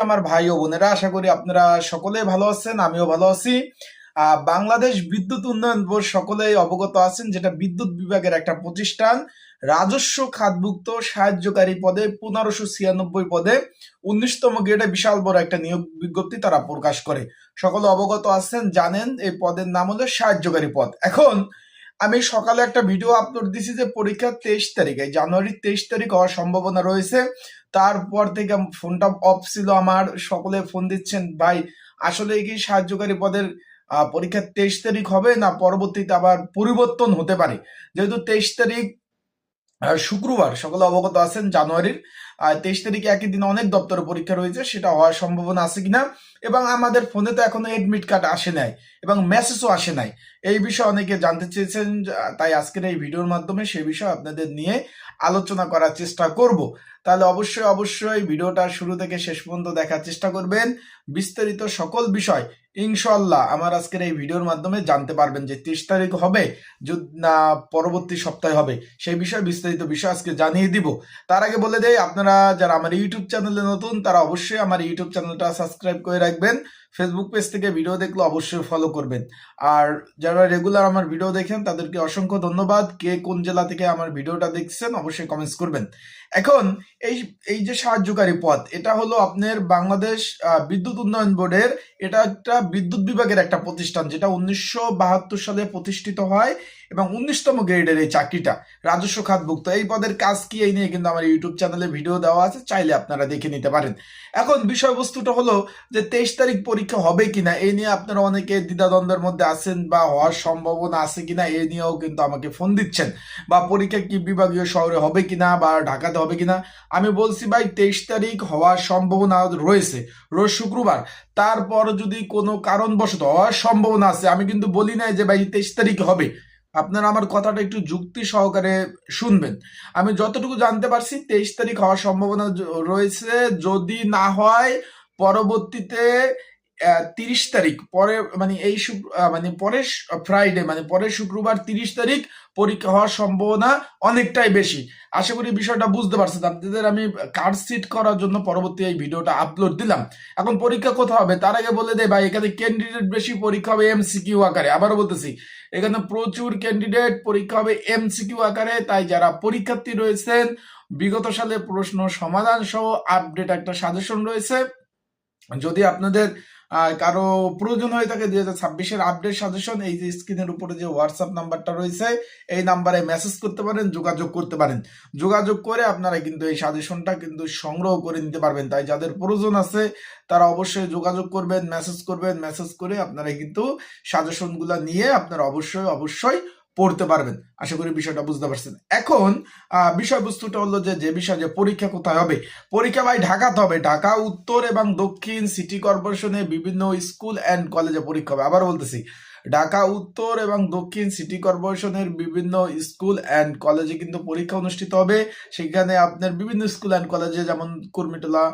আমার ভাই ও বোনেরা, আশা করি আপনারা সকলে ভালো আছেন, আমিও ভালো আছি। বাংলাদেশ বিদ্যুৎ উন্নয়ন বোর্ড সকলেই অবগত আছেন, যেটা বিদ্যুৎ বিভাগের একটা প্রতিষ্ঠান। রাজস্ব খাতভুক্ত সাহায্যকারী পদে 1596 পদে 19তম গ্রেডে বিশাল বড় একটা নিয়োগ বিজ্ঞপ্তি তারা প্রকাশ করে। সকলে অবগত আছেন, জানেন এই পদের নাম হলো সাহায্যকারী পদ। এখন আমি সকালে একটা ভিডিও আপলোড দিছি যে পরীক্ষা 23 তারিখে, জানুয়ারির 23 তারিখ হওয়ার সম্ভাবনা রয়েছে। তারপর থেকে ফোনটা অফ ছিল আমার, সকলে ফোন দিচ্ছেন, ভাই আসলে কি সাহায্যকারী পদের পরীক্ষা 23 তারিখ হবে, না পরবর্তীতে আবার পরিবর্তন হতে পারে। যেহেতু 23 তারিখ শুক্রবার, সকলে অবগত আছেন, জানুয়ারির 23 তারিখে একই দিন অনেক দপ্তরে পরীক্ষা রয়েছে, সেটা হওয়ার সম্ভাবনা আছে কিনা। এবং আমাদের ফোনে তো এখনো এডমিট কার্ড আসে নাই এবং মেসেজও আসে নাই। এই বিষয়ে অনেকে জানতে চেয়েছেন, তাই আজকের এই ভিডিওর মাধ্যমে সেই বিষয়ে আপনাদের নিয়ে আলোচনা করার চেষ্টা করব। তাহলে অবশ্যই অবশ্যই ভিডিওটা শুরু থেকে শেষ পর্যন্ত দেখার চেষ্টা করবেন। বিস্তারিত সকল বিষয় ইনশাল্লাহ আমার আজকের এই ভিডিওর মাধ্যমে জানতে পারবেন, যে 30 তারিখ হবে না পরবর্তী সপ্তাহে হবে, সেই বিষয়ে বিস্তারিত বিষয় আজকে জানিয়ে দিব। তার আগে বলে দেই, আপনারা যারা আমার ইউটিউব চ্যানেলে নতুন, তারা অবশ্যই আমার ইউটিউব চ্যানেলটা সাবস্ক্রাইব করে রাখবেন। ফেসবুক পেজ থেকে ভিডিও দেখলে অবশ্যই ফলো করবেন। আর যারা রেগুলার আমার ভিডিও দেখেন তাদেরকে অসংখ্য ধন্যবাদ। কে কোন জেলা থেকে আমার ভিডিওটা দেখছেন অবশ্যই কমেন্টস করবেন। এখন এই এই যে সাহায্যকারী পদ, এটা হলো আপনার বাংলাদেশ বিদ্যুৎ উন্নয়ন বোর্ডের, এটা একটা বিদ্যুৎ বিভাগের একটা প্রতিষ্ঠান, যেটা 1972 সালে প্রতিষ্ঠিত হয় এবং 19তম গ্রেডের এই চাকরিটা রাজস্ব খাতভুক্ত। এই পদের কাজ কি, এই নিয়ে কিন্তু আমার ইউটিউব চ্যানেলে ভিডিও দেওয়া আছে, চাইলে আপনারা দেখে নিতে পারেন। এখন বিষয়বস্তুটা হলো যে 23 তারিখ পরীক্ষা হবে কিনা, এই নিয়ে আপনারা অনেকে দ্বিধাদ্বন্দ্বের মধ্যে আছেন, বা হওয়ার সম্ভাবনা আছে কিনা এই নিয়েও কিন্তু আমাকে ফোন দিচ্ছেন, বা পরীক্ষা কি বিভাগীয় শহরে হবে কিনা বা ঢাকাতে হবে কিনা। আমি বলছি ভাই, 23 তারিখ হওয়ার সম্ভাবনা রয়েছে, রোজ শুক্রবার। তারপর যদি কোনো কারণবশত হওয়ার সম্ভাবনা আছে, আমি কিন্তু বলি নাই যে ভাই 23 তারিখ হবে। আপনারা আমার কথাটা একটু যুক্তি সহকারে শুনবেন। আমি যতটুকু জানতে পারছি 23 তারিখ হওয়ার সম্ভাবনা রয়েছে। যদি না হয় পরবর্তীতে 30 তারিখ পরে, মানে এই মানে পরের ফ্রাইডে, মানে পরের শুক্রবার 30 তারিখ পরীক্ষা হওয়ার সম্ভাবনা অনেকটাই বেশি। আশা করি বিষয়টা বুঝতে পারছেন। আপনাদের আমি কার্ড সিট করার জন্য পরবর্তী এই ভিডিওটা আপলোড দিলাম। এখন পরীক্ষা কোথাও হবে তার আগে বলে দেয় ভাই, এখানে ক্যান্ডিডেট বেশি, পরীক্ষা হবে এমসিকিউ আকারে। আবারও বলতেছি, এখানে প্রচুর ক্যান্ডিডেট, পরীক্ষা হবে এমসিকিউ আকারে। তাই যারা পরীক্ষার্থী রয়েছেন, বিগত সালে প্রশ্ন সমাধান সহ আপডেট একটা সাজেশন রয়েছে। যদি আপনাদের কারো প্রয়োজন হয়ে থাকে 2026-এর আপডেট সাজেশন, এই যে স্ক্রিনের উপরে যে হোয়াটসঅ্যাপ নাম্বারটা রয়েছে, এই নাম্বারে মেসেজ করতে পারেন, যোগাযোগ করতে পারেন। যোগাযোগ করে আপনারা কিন্তু এই সাজেশনটা কিন্তু সংগ্রহ করে নিতে পারবেন। তাই যাদের প্রয়োজন আছে তারা অবশ্যই যোগাযোগ করবেন, মেসেজ করবেন। মেসেজ করে আপনারা কিন্তু সাজেশনগুলো নিয়ে আপনারা অবশ্যই অবশ্যই পড়তে পারবেন। আশা করি বিষয়টা বুঝতে পারছেন। এখন বিষয়বস্তুটা হলো যে বিষয়, যে পরীক্ষা কোথায় হবে। পরীক্ষা ভাই ঢাকাতে হবে। ঢাকা উত্তর এবং দক্ষিণ সিটি কর্পোরেশনে বিভিন্ন স্কুল অ্যান্ড কলেজে পরীক্ষা হবে। আবার বলতেছি, ঢাকা উত্তর এবং দক্ষিণ সিটি কর্পোরেশনের বিভিন্ন স্কুল অ্যান্ড কলেজে কিন্তু পরীক্ষা অনুষ্ঠিত হবে। সেখানে আপনার বিভিন্ন স্কুল অ্যান্ড কলেজে, যেমন Kurmitola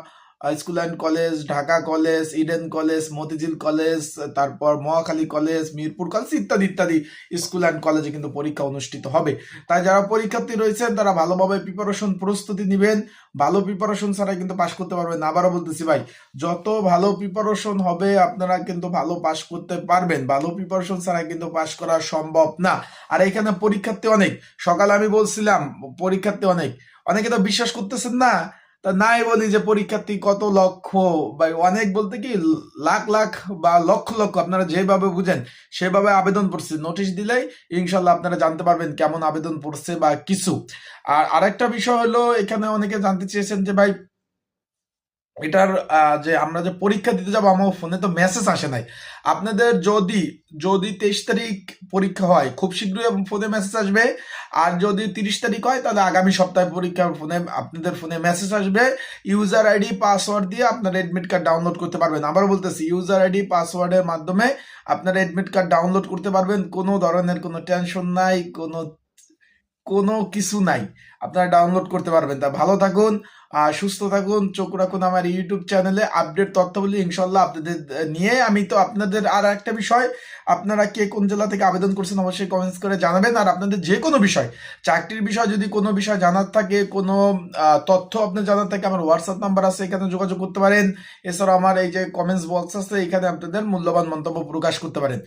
school and college, Dhaka college, Eden college, Motijheel college, তারপর মহাখালী কলেজ, মিরপুর কলেজ, ইত্যাদি ইত্যাদি স্কুল অ্যান্ড কলেজে কিন্তু পরীক্ষা অনুষ্ঠিত হবে। তাই যারা পরীক্ষার্থী রয়েছেন তারা ভালোভাবে প্রিপারেশন প্রস্তুতি নেবেন। ভালো প্রিপারেশন ছাড়া কিন্তু পাশ করতে পারবেন না। আবারও বলতেছি ভাই, যত ভালো প্রিপারেশন হবে আপনারা কিন্তু ভালো পাশ করতে পারবেন। ভালো প্রিপারেশন ছাড়া কিন্তু পাশ করা সম্ভব না। আর এখানে পরীক্ষার্থী অনেক। সকালে আমি বলছিলাম পরীক্ষার্থী অনেক, অনেকে তো বিশ্বাস করতেছেন না। তা নাই বলি যে পরীক্ষার্থী কত লক্ষ, বা অনেক বলতে কি লাখ লাখ বা লক্ষ লক্ষ, আপনারা যেভাবে বুঝেন সেভাবে আবেদন পড়ছে। নোটিশ দিলেই ইনশাল্লাহ আপনারা জানতে পারবেন কেমন আবেদন পড়ছে বা কিছু। আর আরেকটা বিষয় হলো, এখানে অনেকে জানতে চেয়েছেন যে ভাই এটার যে আমরা যে পরীক্ষা দিতে যাবো, আমার ফোনে তো মেসেজ আসে নাই। আপনাদের যদি যদি 23 তারিখ পরীক্ষা হয়, খুব শীঘ্রই ফোনে মেসেজ আসবে। আর যদি 30 তারিখ হয়, তাহলে আগামী সপ্তাহে পরীক্ষার ফোনে আপনাদের ফোনে মেসেজ আসবে। ইউজার আইডি পাসওয়ার্ড দিয়ে আপনার এডমিট কার্ড ডাউনলোড করতে পারবেন। আবার বলতেছি, ইউজার আইডি পাসওয়ার্ডের মাধ্যমে আপনার এডমিট কার্ড ডাউনলোড করতে পারবেন। কোনো ধরনের কোনো টেনশন নাই, কোনো কোনো কিছু নাই, আপনারা ডাউনলোড করতে পারবেন। তা ভালো থাকুন, সুস্থ থাকুন, চোখ রাখুন আমার ইউটিউব চ্যানেলে, আপডেট তথ্যগুলি ইনশাল্লাহ আপনাদের নিয়ে। আমি তো আপনাদের আর একটা বিষয়, আপনারা কে কোন জেলা থেকে আবেদন করছেন অবশ্যই কমেন্টস করে জানাবেন। আর আপনাদের যে কোনো বিষয়, চাকরির বিষয় যদি কোনো বিষয় জানার থাকে, কোনো তথ্য আপনার জানার থাকে, আমার হোয়াটসঅ্যাপ নাম্বার আছে, এখানে যোগাযোগ করতে পারেন। এছাড়া আমার এই যে কমেন্টস বক্স আছে, এখানে আপনাদের মূল্যবান মন্তব্য প্রকাশ করতে পারেন।